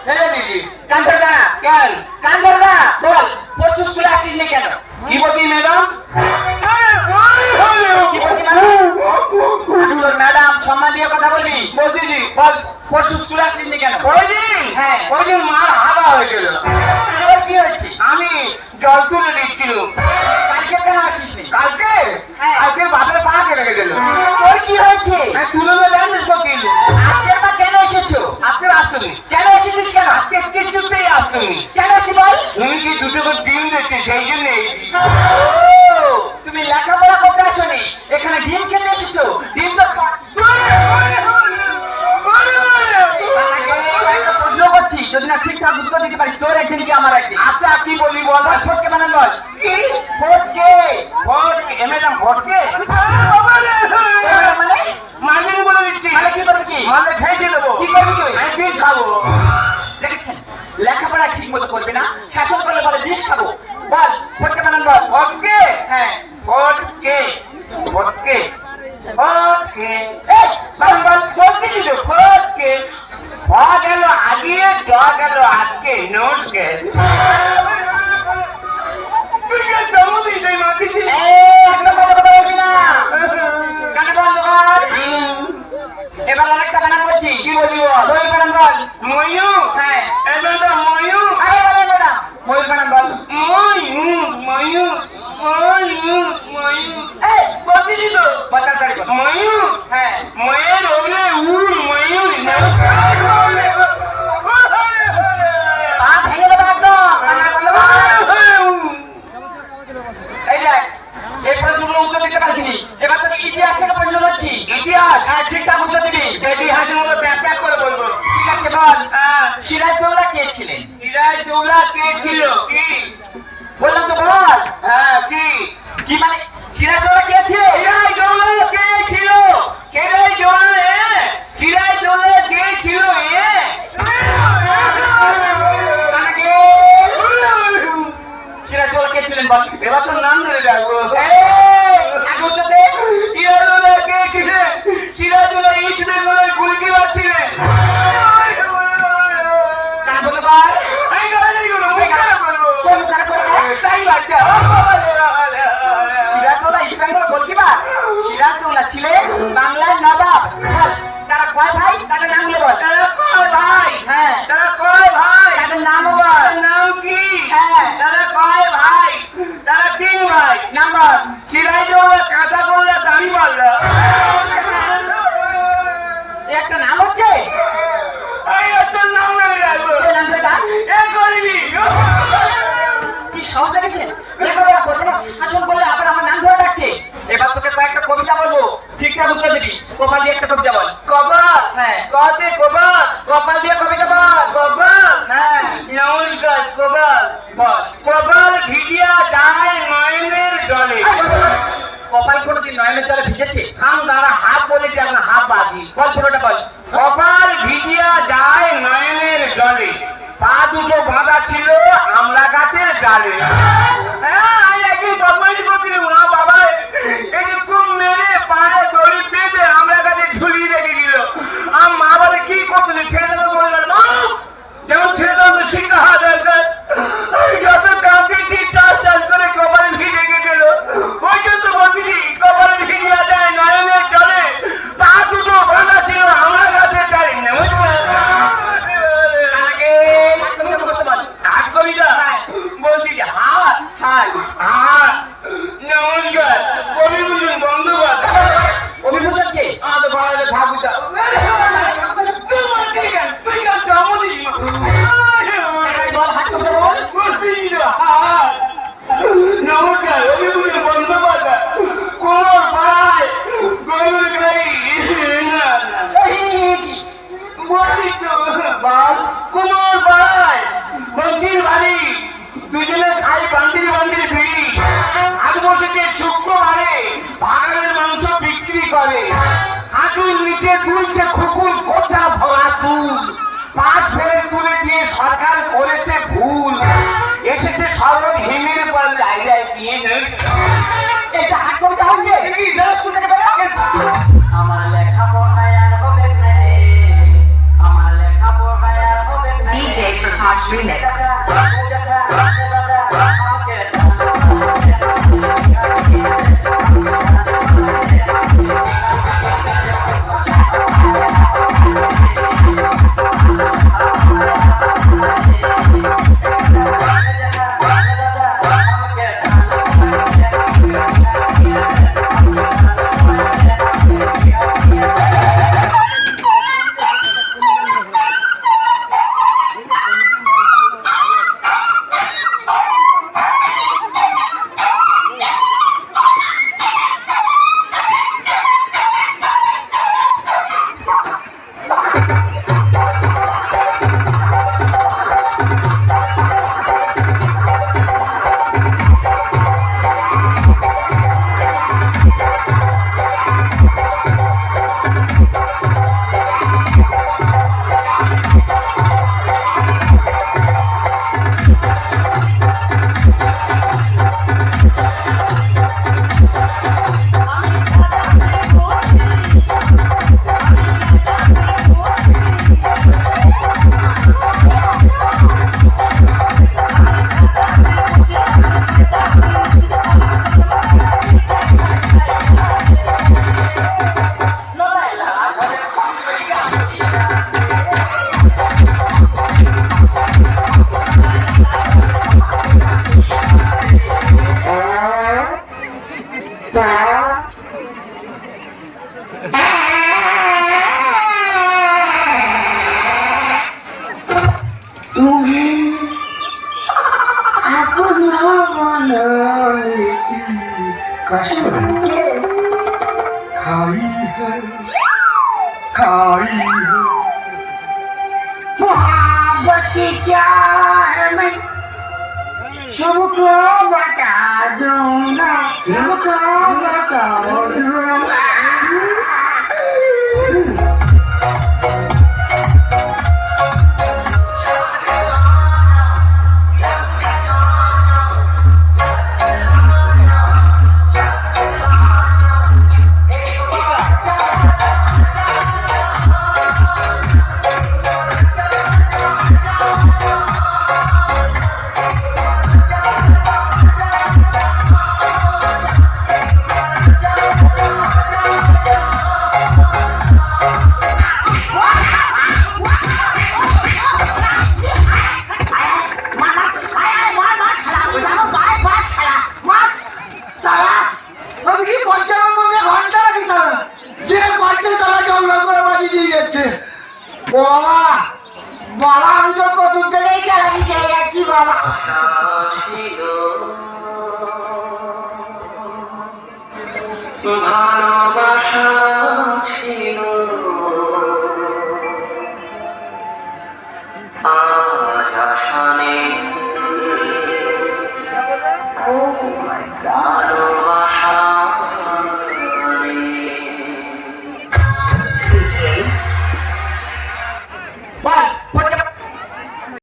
ফেলে দিবি। কান ধর না, কেন? কান ধর না, বল পরশু স্কুলে আসিস না কেন? কি বলছি ম্যাডাম? কি বলছি মানে? তোর ম্যাডাম সম্মান দিয়ে কথা বলবি। বলছি বল পরশু স্কুলে আসিস না কেন? ওই দিন, হ্যাঁ। ওই দিন মার হাগা হয়ে গেল। এবার কি হয়েছে? আমি জল তুলে দিচ্ছিলাম। কালকে কেন আসিস না? কালকে হ্যাঁ। আজকে বাপের পা কেটে গেছিল। তোর কি হয়েছে? তুলে ব্যান্ডেজ করছিল। আজকের বা কেন এসেছো? আজকে আসতুনি, কেন এসেছিস কেন? আজকে কিছুতেই আসতুনি। কেন এসেছি বল? তুমি কি দুটো করে ডিম দিচ্ছে সেই জন্যই। তুমি লেখাপড়া করতে আসোনি, এখানে ডিম খেতে এসেছো। ডিম তো একটা প্রশ্ন করছি, যদি না ঠিকঠাক উত্তর দিতে পারিস তোর একদিন কি আমার একদিন। আচ্ছা কি বলবি বল? ফটকে মানে বল। কি? ফটকে ভোটকে ম্যাডাম ভোটকে মানে মাইনিং বলে দিচ্ছি। মানে কি করবি? কি মালে খেয়েছে দেবো। কি করবি তুই? আমি বিষ খাবো। দেখেছেন লেখাপড়া ঠিক মতো করবে না, শাসন করলে বলে বিষ খাবো। বল ফটকে মানে বল। ভোটকে হ্যাঁ ভোটকে ভোটকে ভোটকে এই বল বল বলতে দিল। ভোটকে ভ গেল আগিয়ে জ গেল আজকে নমস্কে তুই কে জন্ম দিয়েছিস এই মাটিতে? একটা মজা কথা বলবি না, কানে বন্ধ কর। এবার আরেকটা বানান বলছি। কি বলবি বল? ময়ূর বানান বল। ময়ূর হ্যাঁ এবার ময়ূর আরে বলেন ম্যাডাম ময়ূর বানান বল। ময়ূর ময়ূর ময়ূর ময়ূর এই বলতে দিল বাচ্চার গাড়ি বল। ময়ূর হ্যাঁ ময়ের ওলে উড় ময়ূর পা ভেঙে দেবো একদম। কানে বন্ধ কর। এই দেখ এই প্রশ্নগুলো উত্তর দিতে পারছিনি, এবার তোকে ইতিহাস থেকে প্রশ্ন করছি। ইতিহাস হ্যাঁ ঠিকঠাক উত্তর দিবি। ইতিহাসের মতো প্যাক করে বলবো। ঠিক আছে বল। সিরাজদৌল্লা কে ছিলেন? সিরাজদৌল্লা কে ছিল? কি? বললাম তো বল। হ্যাঁ কি? কি মানে সিরাজদৌল্লা কে ছিল? সিরাজদৌল্লা কে ছিল? সিরাজদৌল্লা সিরাজদৌল্লা কে ছিল? কানাকে সিরাজদৌল্লা কে ছিলেন বল। এবার তোর নাম ধরে ডাকবো। আগে উত্তর দে। সিরাজদৌল্লা কে ছিলেন? সিরাজদৌল্লা ইস্ট বেঙ্গলের গুলকিপার ছিলেন। কানে বন্ধ কর। আমি গালাগালি করবো, মুখ খারাপ করবো। কোন কানে বন্ধ কর। তাই বাচ্চা। সিরাজদৌল্লা ইস্ট বেঙ্গল গোলকিপার। সিরাজদৌল্লা ছিলেন বাংলার নবাব। বল তারা কয় ভাই তাদের নাম নিয়ে বল। তারা কয় ভাই? হ্যাঁ তারা কয় ভাই? তাদের নামও বল। তার নাম কি? হ্যাঁ তারা কয় ভাই? তারা তিন ভাই। নাম্বার সিরাজদৌল্লা কাঁচা করলা দাড়ি মারলা। একটা নাম হচ্ছে এই তোর নাম নামে রাখবো। এই নাম ধরে ডাক। এ করবি। কি সাহস দেখেছেন? লেখাপড়া করবে না, শাসন করলে আবার আমার নাম ধরে ডাকছে। এবার তোকে কয়েকটা কবিতা বলবো, ঠিকঠাক উত্তর দিবি। কপাল দিয়ে একটা কবিতা বল। কপাল? হ্যাঁ কতে কপাল? কপাল দিয়ে কবিতা বল। কপাল? হ্যাঁ নমস্কার কপাল। বল। কপাল ভিজিয়া যায় নয়নের জলে। কপাল কোনোদিন নয়নের জলে ভিজেছে? থাম দাঁড়া, হাফ বলেছি এখন হাফ বাকি। বল পুরোটা বল। কপাল ভিজিয়া যায় নয়নের জলে, পা দুটো বাঁধা ছিল আমলা গাছের ডালে। হ্যাঁ আমি একদিন বদমাইশি করছিলাম, মা বাবা এরকম মেরে পায়ে দড়ি বেঁধে আমলা গাছে ঝুলিয়ে রেখে দিল। আমার মা বলে কি করছিল? ছেলেটাকে বলে গেল যেমন ছেলেটা শিক্ষা হওয়া দরকার। আমি যত কাঁদতেছি টাচ টাচ করে কপালে ভিজে গেছিল। ওই জন্য বলছি কপালে ভিজিয়া যায় নয়নের জলে, পা দুটো বাঁধা ছিল আমরা গাছের ডালে। কানাকে একটা কবিতা বলতে বল। হাত কবিতা বলছি যে হাত হাই হাত। নমস্কার কবিভূষণ বন্দ্যোপাধ্যায়। অভিভূষণ কে? আমাদের বাংলাদেশের ঠাকুরটা। তুই কেন জন্ম দিস? বল হাত কবিতা বল। নমস্কার অভিভূষণ বন্দ্যোপাধ্যায়। কোমর ভাই গরুর গাড়ি বলছি তো বল কুমোর ভাই মন্ত্রীর বাড়ি, দুজনে খাই বান্ডিল বান্ডিল বিড়ি। আজ বসেছে শুক্রবারে ভাগাড়ের মাংস বিক্রি করে। হাঁটুর নিচে তুলছে খুকুর কোথা ভরা চুল, পাঁচ ফেলে তুলে দিয়ে সরকার করেছে ভুল। এসেছে সরব হিমের পর জায়গায় দিয়ে এটা হাত কবিতা হচ্ছে। স্কুল থেকে বেরো। আমার লেখাপড়ায় আর হবে না রে, আমার লেখাপড়ায় আর হবে না রে। मोहब्बत क्या है मैं सबको बता दूंगा सबको बता दूंगा বাবা আমি তো প্রথম থেকেই চালাকি খেয়ে যাচ্ছি বাবা ভালোবাসা ছিল